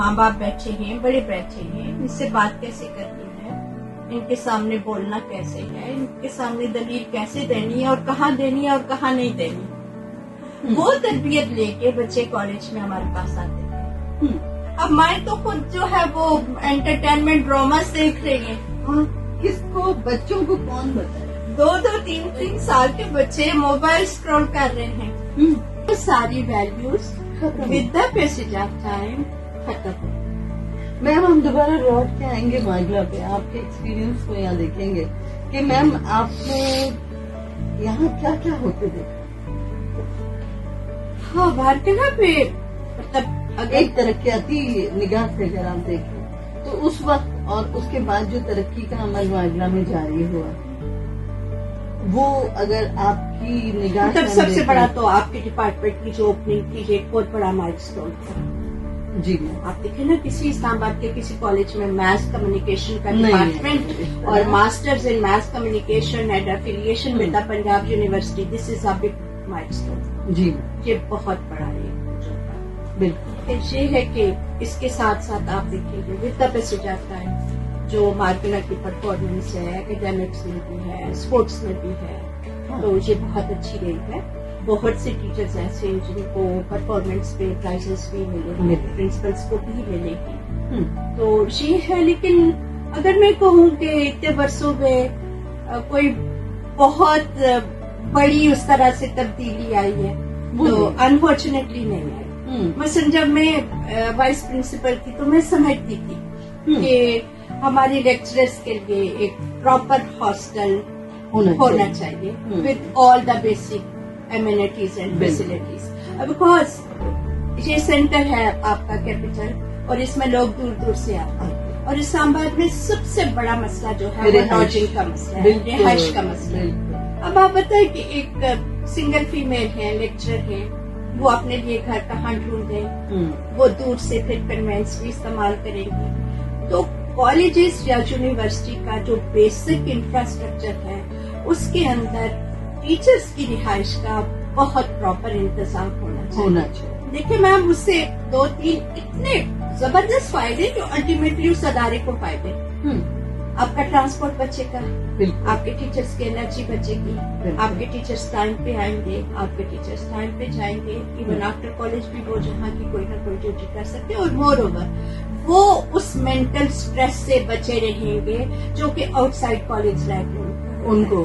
माँ बाप बैठे हैं, बड़े बैठे हैं, इनसे बात कैसे करनी है, इनके सामने बोलना कैसे है, इनके सामने दलील कैसे देनी है और कहाँ देनी है और कहाँ नहीं देनी, वो तरबियत लेके बच्चे कॉलेज में हमारे पास आते हैं। अब मैं तो खुद जो है वो एंटरटेनमेंट ड्रामा देख रही है। किसको, बच्चों को कौन बताए? 2-2, 3-3 साल के बच्चे मोबाइल स्क्रॉल कर रहे हैं। तो सारी values with the passage of time खत्म हो। मैम हम दोबारा लौट के आएंगे माजला पे, आपके एक्सपीरियंस को यहाँ देखेंगे कि मैम आपने यहाँ क्या क्या होते देखा। हाँ, भारतीय पे मतलब अगर एक तरक्याती निगाह से अगर आप देखें तो उस वक्त और उसके बाद जो तरक्की का अमल माजला में जारी हुआ, वो अगर आपकी निगाह मतलब से सबसे देखें- बड़ा तो आपके डिपार्टमेंट की जो ओपनिंग थी, एक बहुत बड़ा माइलस्टोन था। जी मैम, आप देखें ना, किसी इस्लामाबाद के किसी कॉलेज में मैथ कम्युनिकेशन का नहीं, डिपार्टमेंट नहीं। और masters in math communication and affiliation with the Punjab university, this is a big milestone. जी ये बहुत बड़ा एक जो था। बिल्कुल। फिर ये है कि इसके साथ साथ आप देखेंगे विद द पैसेज आता है जो मार्केला की परफॉर्मेंस है, एकेडमिक्स में भी है, स्पोर्ट्स में भी है, तो ये बहुत अच्छी रही है। बहुत से टीचर्स ऐसे हैं जिनको परफॉर्मेंस पे प्राइजेस भी मिले, प्रिंसिपल्स को भी मिलेगी। तो ये है, लेकिन अगर मैं कहूँ कि इतने वर्षों में कोई बहुत बड़ी उस तरह से तब्दीली आई है, तो अनफॉर्चुनेटली नहीं आई। मसलन जब मैं वाइस प्रिंसिपल थी तो मैं समझती थी कि हमारे लेक्चरर्स के लिए एक प्रॉपर हॉस्टल होना चाहिए with all the basic amenities and facilities. Because ये सेंटर है आपका कैपिटल और इसमें लोग दूर दूर से आते हैं, और इस्लामाबाद में सबसे बड़ा मसला जो है वो लॉजिंग का मसला है, रिहाइश का मसला है। अब आप बताएं कि एक सिंगल फीमेल है, लेक्चरर है, वो अपने लिए घर कहाँ ढूंढे, वो दूर से फिर कन्वेंस भी इस्तेमाल करेंगी। तो कॉलेजेस या यूनिवर्सिटी का जो बेसिक इंफ्रास्ट्रक्चर है उसके अंदर टीचर्स की रिहाइश का बहुत प्रॉपर इंतजाम होना चाहिए। देखिए मैम, उससे 2-3 इतने जबरदस्त फायदे जो अल्टीमेटली उस अदारे को फायदे। आपका ट्रांसपोर्ट बचेगा, आपके टीचर्स की एनर्जी बचेगी, आपके टीचर्स टाइम पे आएंगे, आपके टीचर्स टाइम पे जाएंगे, इवन आफ्टर कॉलेज भी वो जहाँ की कोई ना कोई ड्यूटी कर सकते हैं, और मोर ओवर वो उस मेंटल स्ट्रेस से बचे रहेंगे जो कि आउटसाइड कॉलेज लाइफ उनको।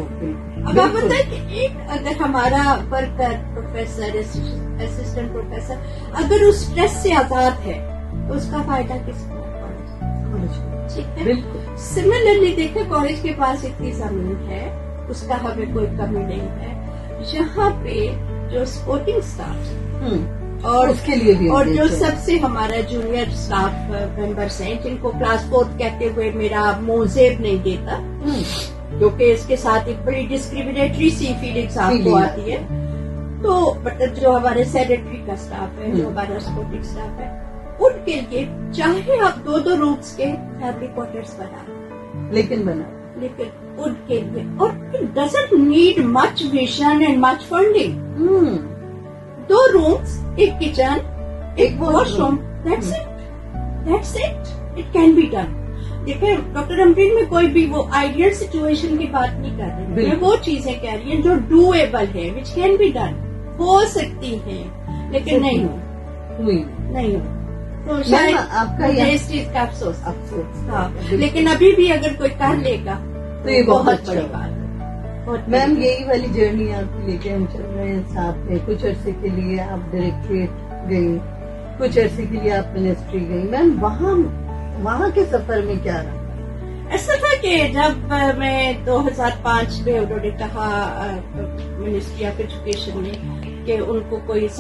अब आप बताए कि एक अगर हमारा वर्कर, प्रोफेसर, असिस्टेंट प्रोफेसर अगर उस स्ट्रेस से आजाद है तो उसका फायदा किसको? ठीक है। सिमिलरली देखे, कॉलेज के पास इतनी जमीन है, उसका हमें कोई कमी नहीं है। यहाँ पे जो स्पोर्टिंग स्टाफ और उसके लिए भी और जो सबसे हमारा जूनियर स्टाफ मेंबर्स हैं, जिनको क्लास 4 कहते हुए मेरा मुंह जेब नहीं देता, क्योंकि इसके साथ एक बड़ी डिस्क्रिमिनेटरी सी फीलिंग्स आपको आती है। तो मतलब जो हमारे सेक्रेटरी का स्टाफ है, जो हमारा सपोर्टिंग स्टाफ है, उनके लिए चाहे आप 2-2 रूम्स के फैमिली क्वार्टर्स बना, लेकिन उनके लिए, और it doesn't need much vision and much funding. 2 rooms, एक किचन, एक washroom, that's it, it can be done. देखिए डॉक्टर अमरीन में कोई भी वो आइडियल सिचुएशन की बात नहीं कर रही, मैं वो चीजें कह रही है जो डूएबल है, विच कैन बी डन, हो सकती है, लेकिन नहीं हो। तो शायद आपका इस चीज का अफसोस। हाँ, लेकिन अभी भी अगर कोई कर लेगा तो ये बहुत बड़ी बात है। मैम यही वाली जर्नी आपकी लेके हम चल रहे हैं साथ में। कुछ अरसे के लिए आप डायरेक्टरेट गई, कुछ अरसे के लिए आप मिनिस्ट्री गई। मैम वहाँ के सफर में क्या रहा? ऐसा था कि जब मैं 2005 में उन्होंने कहा मिनिस्ट्री ऑफ एजुकेशन में कि उनको कोई